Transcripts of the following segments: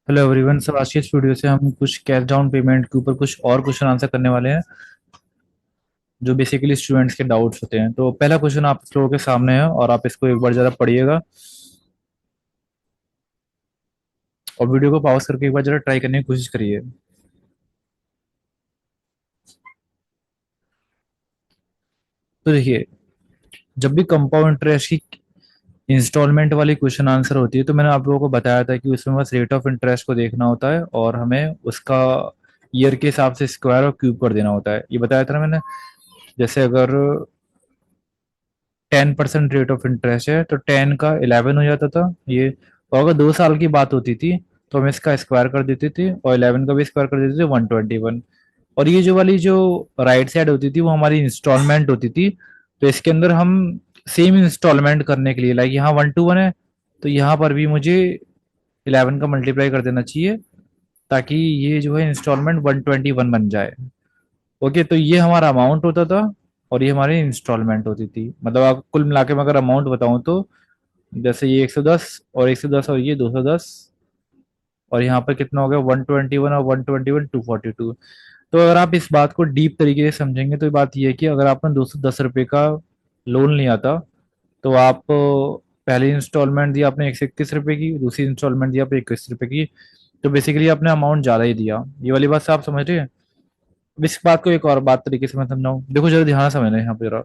Hello everyone. Sir, आज की इस वीडियो से हम कुछ कैश डाउन पेमेंट के ऊपर कुछ और क्वेश्चन आंसर करने वाले हैं जो बेसिकली स्टूडेंट्स के डाउट्स होते हैं। तो पहला क्वेश्चन आप लोगों के सामने है और आप इसको एक बार जरा पढ़िएगा और वीडियो को पॉज करके एक बार जरा ट्राई करने की कोशिश करिए। तो देखिए, जब भी कंपाउंड इंटरेस्ट की इंस्टॉलमेंट वाली क्वेश्चन आंसर होती है तो मैंने आप लोगों को बताया था कि उसमें बस रेट ऑफ इंटरेस्ट को देखना होता है और हमें उसका ईयर के हिसाब से स्क्वायर और क्यूब कर देना होता है। ये बताया था ना मैंने। जैसे अगर 10% रेट ऑफ इंटरेस्ट है तो 10 का 11 हो जाता था ये। और अगर 2 साल की बात होती थी तो हम इसका स्क्वायर कर देते थे और 11 का भी स्क्वायर कर देते थे 121। और ये जो वाली जो राइट साइड होती थी वो हमारी इंस्टॉलमेंट होती थी। तो इसके अंदर हम सेम इंस्टॉलमेंट करने के लिए, लाइक यहाँ 121 है तो यहाँ पर भी मुझे 11 का मल्टीप्लाई कर देना चाहिए ताकि ये जो है इंस्टॉलमेंट 121 बन जाए। ओके, तो ये हमारा अमाउंट होता था और ये हमारी इंस्टॉलमेंट होती थी। मतलब आप कुल मिला के मैं अगर अमाउंट बताऊं तो जैसे ये 110 और 110 और ये 210 और यहाँ पर कितना हो गया 121 और 121 242। तो अगर आप इस बात को डीप तरीके से समझेंगे तो ये बात ये है कि अगर आपने 210 रुपये का लोन लिया था तो आप पहली इंस्टॉलमेंट दी आपने 121 रुपये की, दूसरी इंस्टॉलमेंट दी आपने 21 रुपये की। तो बेसिकली आपने अमाउंट ज्यादा ही दिया। ये वाली बात से आप समझ रहे हैं। अब इस बात को एक और बात तरीके से मैं समझाऊं, देखो जरा ध्यान से समझना है यहाँ पे जरा।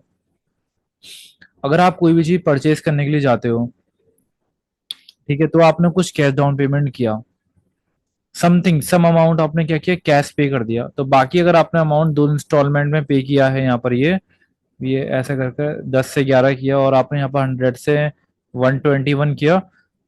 अगर आप कोई भी चीज परचेज करने के लिए जाते हो, ठीक है, तो आपने कुछ कैश डाउन पेमेंट किया, समथिंग सम अमाउंट आपने क्या किया, कैश पे कर दिया। तो बाकी अगर आपने अमाउंट दो इंस्टॉलमेंट में पे किया है, यहाँ पर ये ऐसा करके 10 से 11 किया और आपने यहाँ पर 100 से 121 किया,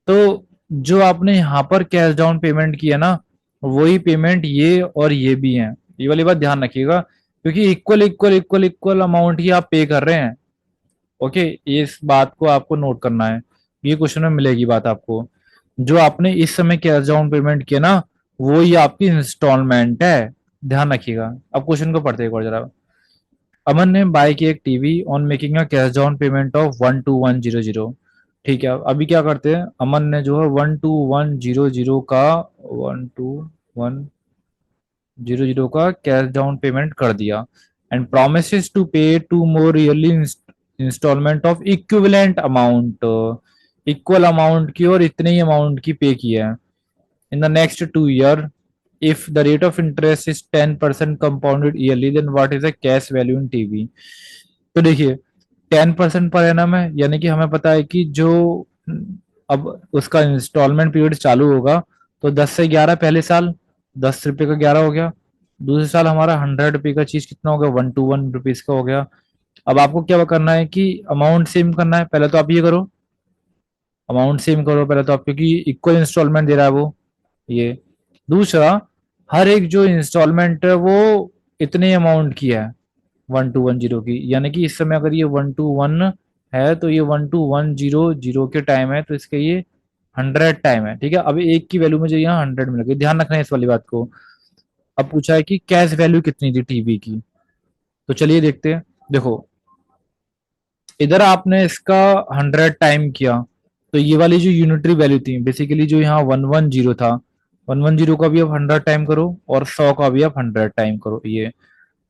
तो जो आपने यहाँ पर कैश डाउन पेमेंट किया ना, वही पेमेंट ये और ये भी है। ये वाली बात ध्यान रखिएगा क्योंकि equal equal equal equal amount ही आप पे कर रहे हैं। ओके, इस बात को आपको नोट करना है। ये क्वेश्चन में मिलेगी बात आपको। जो आपने इस समय कैश डाउन पेमेंट किया ना, वो ही आपकी इंस्टॉलमेंट है। ध्यान रखिएगा। अब क्वेश्चन को पढ़ते एक बार जरा। अमन ने बाय की एक TV on making a cash down payment of 12100। ठीक है, अभी क्या करते हैं, अमन ने जो है 12100 का 12100 का कैश डाउन पेमेंट कर दिया and promises to pay two more yearly instalment of equivalent amount. Equal amount की और इतने ही अमाउंट की पे किया है in the next 2 year. if the rate of interest is 10% compounded yearly then what is the cash value in TV. तो देखिए, 10% per annum है, यानी कि हमें पता है कि जो अब उसका इंस्टॉलमेंट पीरियड चालू होगा तो 10 से 11 पहले साल 10 रुपये का 11 हो गया। दूसरे साल हमारा 100 रुपये का चीज कितना हो गया, 121 रुपीज का हो गया। अब आपको क्या करना है कि अमाउंट सेम करना है। पहले तो आप ये करो, अमाउंट सेम करो पहले तो आप, क्योंकि इक्वल इंस्टॉलमेंट दे रहा है वो ये। दूसरा, हर एक जो इंस्टॉलमेंट है वो इतने अमाउंट की है, 12100 की। यानी कि इस समय अगर ये 121 है तो ये 12100 के टाइम है तो इसके ये 100 टाइम है। ठीक है, अब एक की वैल्यू मुझे यहाँ 100 मिल गई। ध्यान रखना है इस वाली बात को। अब पूछा है कि कैश वैल्यू कितनी थी टीवी की, तो चलिए देखते हैं। देखो, इधर आपने इसका 100 टाइम किया तो ये वाली जो यूनिटरी वैल्यू थी बेसिकली जो यहाँ 110 था, 110 का भी आप 100 टाइम करो और 100 का भी आप 100 टाइम करो ये।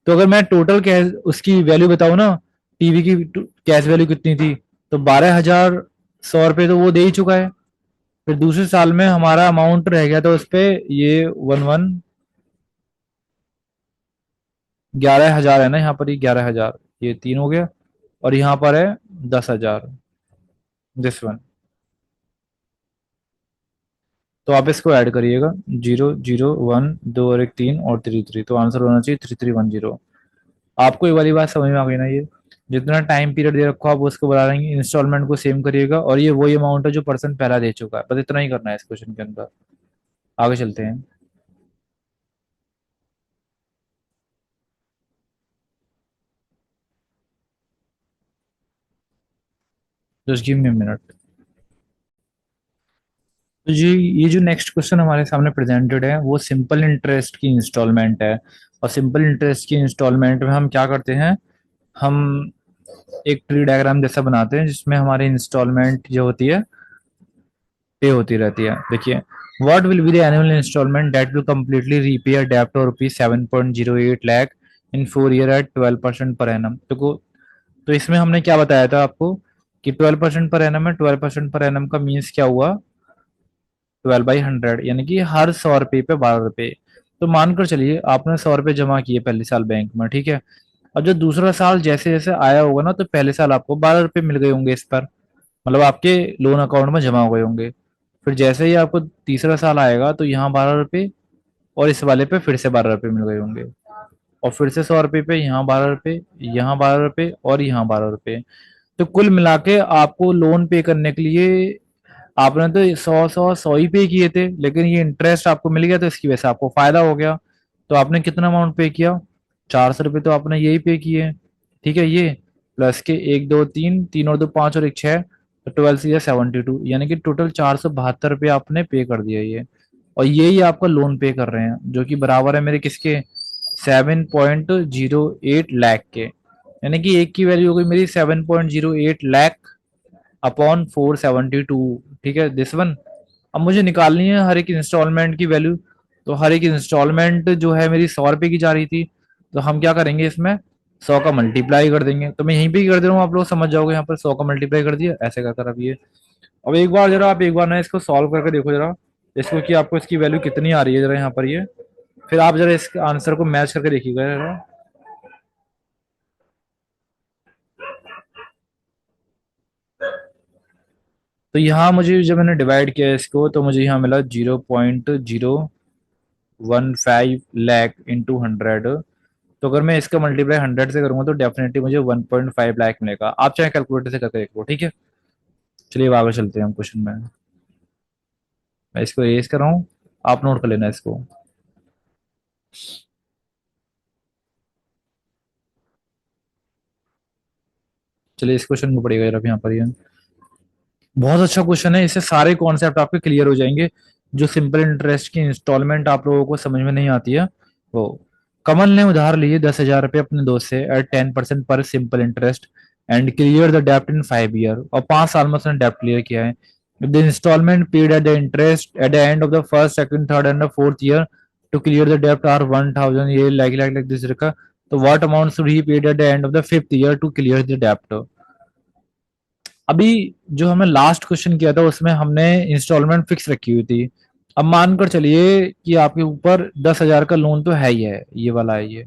तो अगर मैं टोटल कैश उसकी वैल्यू बताऊं ना, टीवी की कैश वैल्यू कितनी थी, तो 12,100 रुपये तो वो दे ही चुका है। फिर दूसरे साल में हमारा अमाउंट रह गया था उस पे ये 11,000 है ना, यहाँ पर ये 11,000, ये 3 हो गया और यहाँ पर है 10,000, दिस वन। तो आप इसको ऐड करिएगा, 0 0 1 2 और एक 3 और 3 3, तो आंसर होना चाहिए 3310। आपको ये वाली बात समझ में आ गई ना। ये जितना टाइम पीरियड दे रखो आप उसको बढ़ा देंगे, इंस्टॉलमेंट को सेम करिएगा और ये वही अमाउंट है जो पर्सन पहला दे चुका है। बस इतना ही करना है इस क्वेश्चन के अंदर। आगे चलते हैं। Just give me minute. तो जी, ये जो नेक्स्ट क्वेश्चन हमारे सामने प्रेजेंटेड है वो सिंपल इंटरेस्ट की इंस्टॉलमेंट है। और सिंपल इंटरेस्ट की इंस्टॉलमेंट में हम क्या करते हैं, हम एक ट्री डायग्राम जैसा बनाते हैं जिसमें हमारी इंस्टॉलमेंट जो होती है पे होती रहती है। देखिए, what will be the annual instalment that will completely repay a डेब्ट of rupees 7.08 lakh in 4 year at 12% per annum. तो इसमें हमने क्या बताया था आपको कि 12% पर एनम है। 12% पर एनम का मीन्स क्या हुआ, 12/100, यानी कि हर 100 रुपये पे 12 रुपये। तो मानकर चलिए आपने 100 रुपये जमा किए पहले साल बैंक में, ठीक है। अब जो दूसरा साल जैसे जैसे आया होगा ना, तो पहले साल आपको 12 रुपये मिल गए होंगे इस पर, मतलब आपके लोन अकाउंट में जमा हो गए होंगे। फिर जैसे ही आपको तीसरा साल आएगा तो यहाँ 12 रुपये, और इस वाले पे फिर से 12 रुपये मिल गए होंगे, और फिर से 100 रुपये पे यहाँ 12 रुपये, यहाँ 12 रुपये और यहाँ 12 रुपये। तो कुल मिला के आपको लोन पे करने के लिए आपने तो 100 ही पे किए थे, लेकिन ये इंटरेस्ट आपको मिल गया तो इसकी वजह से आपको फायदा हो गया। तो आपने कितना अमाउंट पे किया, 400 रुपये तो आपने यही पे किए, ठीक है। ये प्लस के एक दो तीन, तीन और दो पाँच और एक छः, तो 12 से 72, यानी कि टोटल 472 रुपये आपने पे कर दिया ये। और यही आपका लोन पे कर रहे हैं, जो कि बराबर है मेरे किसके, 7.08 लाख के। यानी कि एक की वैल्यू हो गई मेरी 7.08 लाख अपॉन 472, ठीक है, दिस वन। अब मुझे निकालनी है हर एक इंस्टॉलमेंट की वैल्यू। तो हर एक इंस्टॉलमेंट जो है मेरी 100 रुपए की जा रही थी, तो हम क्या करेंगे इसमें, 100 का मल्टीप्लाई कर देंगे। तो मैं यहीं पे ही कर दे रहा हूँ, आप लोग समझ जाओगे, यहाँ पर 100 का मल्टीप्लाई कर दिया, ऐसे कर कर अब ये। अब एक बार जरा आप एक बार ना इसको सॉल्व करके देखो जरा, इसको कि आपको इसकी वैल्यू कितनी आ रही है जरा यहाँ पर ये। फिर आप जरा इस आंसर को मैच करके देखिएगा जरा। तो यहाँ मुझे जब मैंने डिवाइड किया इसको, तो मुझे यहाँ मिला 0.015 लाख इंटू 100। तो अगर मैं इसका मल्टीप्लाई 100 से करूंगा तो डेफिनेटली मुझे 1.5 लाख मिलेगा। आप चाहे कैलकुलेटर से करके देखो, ठीक है। चलिए अब आगे चलते हैं हम क्वेश्चन में। मैं इसको एज कर रहा हूँ, आप नोट कर लेना इसको। चलिए इस क्वेश्चन को पढ़िएगा जरा यहाँ पर ये। बहुत अच्छा क्वेश्चन है, इससे सारे कॉन्सेप्ट आपके क्लियर हो जाएंगे। जो सिंपल इंटरेस्ट की इंस्टॉलमेंट आप लोगों को समझ में नहीं आती है वो। कमल ने उधार लिए 10,000 रुपये अपने दोस्त से at 10% per simple interest and clear the डेप्ट इन 5 ईयर, और 5 साल में उसने डेप्ट क्लियर किया है। The instalment paid at the interest at the end of the first second third and the fourth year to clear the डेप्ट आर 1,000, ये लाइक लाइक लाइक दिस रखा। तो what amount should be paid at the end of the fifth year to clear the डेप्ट। अभी जो हमें last question किया था उसमें हमने इंस्टॉलमेंट फिक्स रखी हुई थी। अब मानकर चलिए कि आपके ऊपर 10,000 का लोन तो है ही है, ये वाला है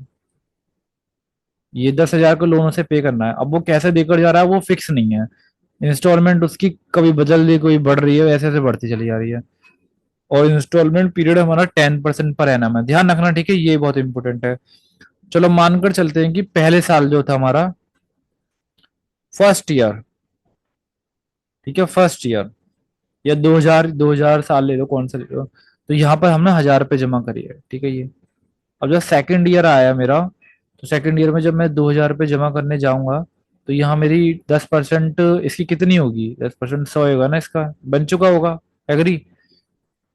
ये 10,000 का लोन उसे पे करना है। अब वो कैसे देकर जा रहा है वो फिक्स नहीं है। इंस्टॉलमेंट उसकी कभी बदल रही, कोई बढ़ रही है, ऐसे ऐसे बढ़ती चली जा रही है। और इंस्टॉलमेंट पीरियड हमारा 10% पर एनम है, ध्यान रखना, ठीक है, ये बहुत इंपॉर्टेंट है। चलो मानकर चलते हैं कि पहले साल जो था हमारा, फर्स्ट ईयर, ठीक है, फर्स्ट ईयर, या 2000 साल ले लो, कौन सा ले लो। तो यहाँ पर हमने 1,000 रुपये जमा करिए, ठीक है ये। अब जब सेकंड ईयर आया मेरा, तो सेकंड ईयर में जब मैं 2,000 रुपये जमा करने जाऊंगा, तो यहाँ मेरी 10% इसकी कितनी होगी, 10% 100 होगा ना, इसका बन चुका होगा, एग्री।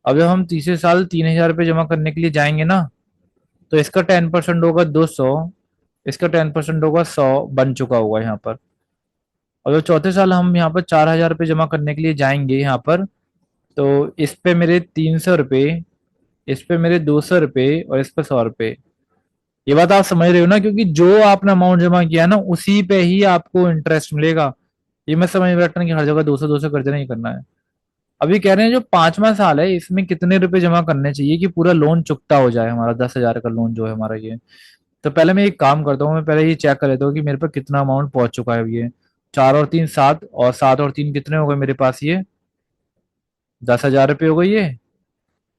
अब जब हम तीसरे साल 3,000 रुपये जमा करने के लिए जाएंगे ना, तो इसका 10% होगा 200, इसका 10% होगा 100, बन चुका होगा यहाँ पर। और जब चौथे साल हम यहाँ पर 4,000 रुपये जमा करने के लिए जाएंगे यहाँ पर, तो इस पे मेरे 300 रुपये, इस पे मेरे 200 रुपये और इस पे 100 रुपये। ये बात आप समझ रहे हो ना, क्योंकि जो आपने अमाउंट जमा किया ना उसी पे ही आपको इंटरेस्ट मिलेगा। ये मैं समझ बैठना कि हर जगह 200 200 खर्चा नहीं करना है। अभी कह रहे हैं जो पांचवा साल है इसमें कितने रुपए जमा करने चाहिए कि पूरा लोन चुकता हो जाए हमारा, 10,000 का लोन जो है हमारा ये। तो पहले मैं एक काम करता हूँ, मैं पहले ये चेक कर लेता हूँ कि मेरे पे कितना अमाउंट पहुंच चुका है ये। 4 और 3 7, और 7 और 3 कितने हो गए मेरे पास ये, 10,000 रुपये हो गई ये।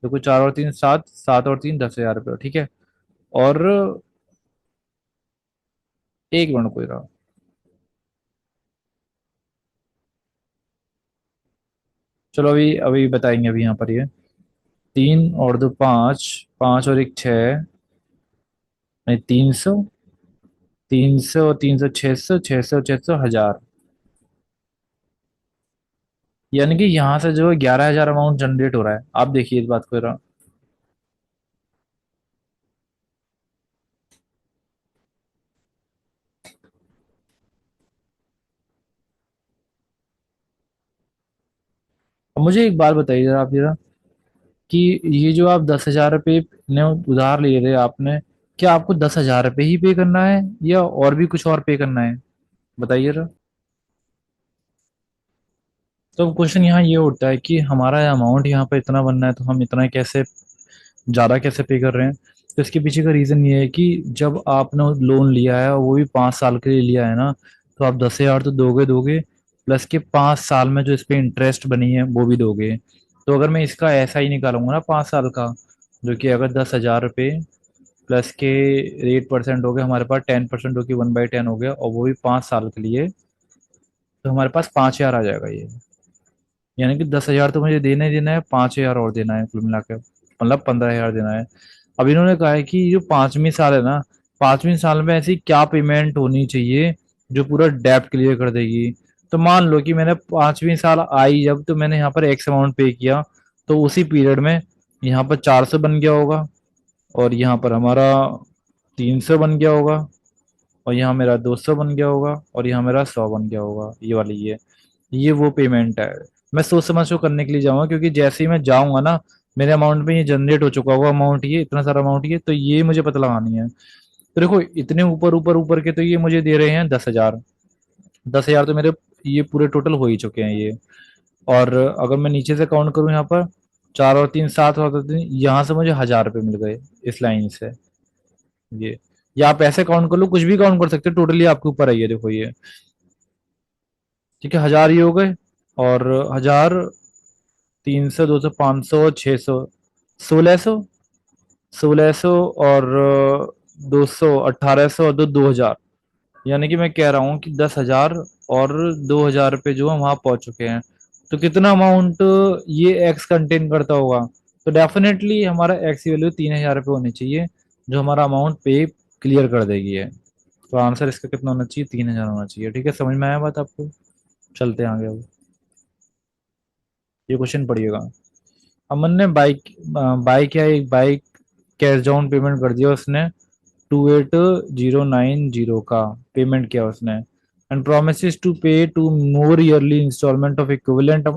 देखो 4 और 3 7, 7 और 3 10,000 रुपये, ठीक है। और एक मिनट कोई रहा, चलो अभी अभी बताएंगे अभी यहाँ पर ये। 3 और 2 5, 5 और 1 6, नहीं 300, 300 और 300 600, 600 1000। यानी कि यहाँ से जो है 11,000 अमाउंट जनरेट हो रहा है, आप देखिए इस बात को जरा। अब मुझे एक बात बताइए जरा आप जरा, कि ये जो आप 10,000 रुपये ने उधार ले रहे आपने, क्या आपको 10,000 रुपये ही पे करना है या और भी कुछ और पे करना है, बताइए जरा। तो क्वेश्चन यहाँ ये उठता है कि हमारा अमाउंट यहाँ पर इतना बनना है, तो हम इतना कैसे ज़्यादा कैसे पे कर रहे हैं। तो इसके पीछे का रीज़न ये है कि जब आपने लोन लिया है और वो भी 5 साल के लिए लिया है ना, तो आप 10,000 तो दोगे दोगे, प्लस के 5 साल में जो इस पे इंटरेस्ट बनी है वो भी दोगे। तो अगर मैं इसका ऐसा ही निकालूंगा ना 5 साल का, जो कि अगर 10,000 रुपये प्लस के 8% हो गए, हमारे पास 10% हो गई, 1/10 हो गया, और वो भी 5 साल के लिए, तो हमारे पास 5,000 आ जाएगा ये। यानी कि 10,000 तो मुझे देना ही देना है, 5,000 और देना है, कुल मिला के मतलब 15,000 देना है। अब इन्होंने कहा है कि जो 5वीं साल है ना, 5वीं साल में ऐसी क्या पेमेंट होनी चाहिए जो पूरा डेब्ट क्लियर कर देगी। तो मान लो कि मैंने 5वीं साल आई जब, तो मैंने यहाँ पर एक्स अमाउंट पे किया, तो उसी पीरियड में यहाँ पर 400 बन गया होगा, और यहाँ पर हमारा 300 बन गया होगा, और यहाँ मेरा 200 बन गया होगा, और यहाँ मेरा 100 बन गया होगा, ये वाली ये वो पेमेंट है। मैं सोच समझ को करने के लिए जाऊंगा, क्योंकि जैसे ही मैं जाऊंगा ना, मेरे अमाउंट में ये जनरेट हो चुका होगा अमाउंट, ये इतना सारा अमाउंट, ये तो ये मुझे पता लगानी है। तो देखो इतने ऊपर ऊपर ऊपर के तो ये मुझे दे रहे हैं 10,000। 10,000 तो मेरे ये पूरे टोटल हो ही चुके हैं ये। और अगर मैं नीचे से काउंट करूँ यहाँ पर, 4 और 3 7 और 3, यहाँ से मुझे 1,000 रुपये मिल गए इस लाइन से। ये या आप ऐसे काउंट कर लो, कुछ भी काउंट कर सकते हो, टोटली आपके ऊपर है ये, देखो ये। ठीक है, 1,000 ये हो गए, और 1,000, 300, 200, 500, 600, 1,600, 1,600, और 200, 1,800, और 2,000। यानी कि मैं कह रहा हूँ कि 10,000 और 2,000 रुपये जो है वहां पहुंच चुके हैं। तो कितना अमाउंट ये एक्स कंटेन करता होगा, तो डेफिनेटली हमारा एक्स की वैल्यू 3,000 रुपये होनी चाहिए, जो हमारा अमाउंट पे क्लियर कर देगी है। तो आंसर इसका कितना होना चाहिए, 3,000 होना चाहिए। ठीक है, समझ में आया बात आपको। चलते हैं आगे अब। ये क्वेश्चन पढ़िएगा। अमन ने बाइक बाइक या एक बाइक कैश डाउन पेमेंट कर दिया उसने, 28,090 का पेमेंट किया उसने, and promises to pay two more yearly instalment of equivalent.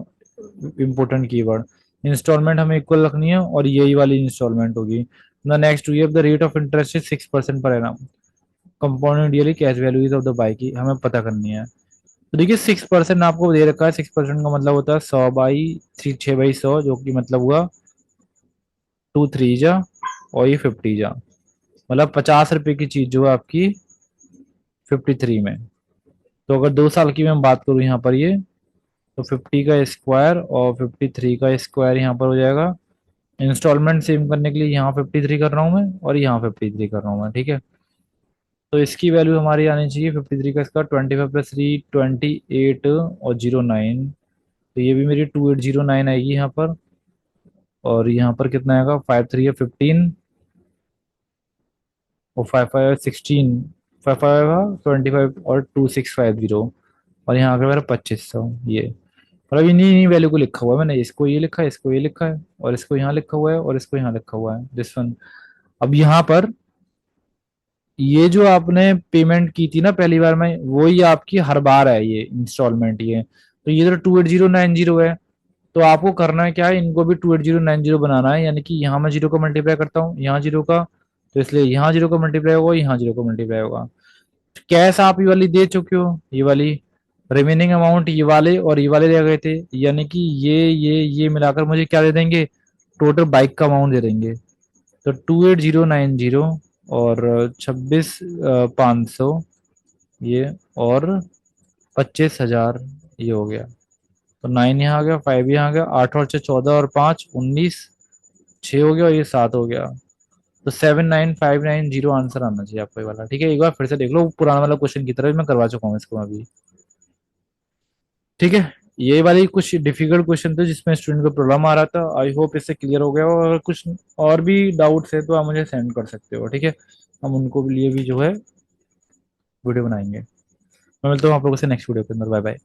Important keyword, instalment हमें इक्वल रखनी है, और यही वाली इंस्टॉलमेंट होगी। The next year the rate of interest is 6% per annum, compounded yearly cash values of the bike की हमें पता करनी है। तो देखिए 6% आपको दे रखा है, 6% का मतलब होता है 100/6 6/100, जो कि मतलब हुआ 2 3 जा, और ये 50 जा, मतलब 50 रुपए की चीज जो है आपकी 53 में। तो अगर 2 साल की मैं बात करूँ यहाँ पर ये, तो 50 का स्क्वायर और 53 का स्क्वायर यहाँ पर हो जाएगा। इंस्टॉलमेंट सेव करने के लिए यहाँ 53 कर रहा हूँ मैं, और यहाँ 53 कर रहा हूँ मैं, ठीक है। तो इसकी वैल्यू हमारी आनी चाहिए 53 का, इसका 25 + 3 28 और 09, तो ये भी मेरी 2809 आएगी यहाँ पर। और यहाँ पर कितना आएगा, 5 3 15, और 5 5 16, 5 5 25 और 2650, और यहाँ आ गया मेरा 2500 ये। मतलब इन्हीं इन्हीं वैल्यू को लिखा हुआ है मैंने, इसको ये लिखा है, इसको ये लिखा है, और इसको यहाँ लिखा हुआ है, और इसको यहाँ लिखा हुआ है, दिस वन। अब यहाँ पर ये जो आपने पेमेंट की थी ना पहली बार में, वही आपकी हर बार है ये इंस्टॉलमेंट ये। तो ये तो 28,090 है। तो आपको करना है क्या है, इनको भी 28,090 बनाना है, यानी कि यहाँ मैं जीरो को मल्टीप्लाई करता हूँ, यहाँ जीरो का, तो इसलिए यहाँ जीरो का मल्टीप्लाई होगा, यहाँ जीरो का मल्टीप्लाई होगा। कैश आप ये वाली दे चुके हो, ये वाली रिमेनिंग अमाउंट ये वाले और ये वाले रह गए थे, यानी कि ये मिलाकर मुझे क्या दे देंगे, टोटल बाइक का अमाउंट दे देंगे। तो 28,090 और 26,500 ये, और 25,000 ये हो गया। तो 9 यहाँ आ गया, 5 यहाँ आ गया, 8 और 6 14, और 5 19, 6 हो गया, और ये 7 हो गया। तो 79590 आंसर आना चाहिए आपको ये वाला। ठीक है, एक बार फिर से देख लो पुराना वाला क्वेश्चन की तरह, मैं करवा चुका हूँ इसको अभी। ठीक है, ये वाली कुछ डिफिकल्ट क्वेश्चन थे जिसमें स्टूडेंट को प्रॉब्लम आ रहा था, आई होप इससे क्लियर हो गया हो। और कुछ और भी डाउट्स है तो आप मुझे सेंड कर सकते हो, ठीक है। हम उनको लिए भी जो है वीडियो बनाएंगे। मैं मिलता हूँ आप लोगों से नेक्स्ट वीडियो के अंदर, बाय बाय।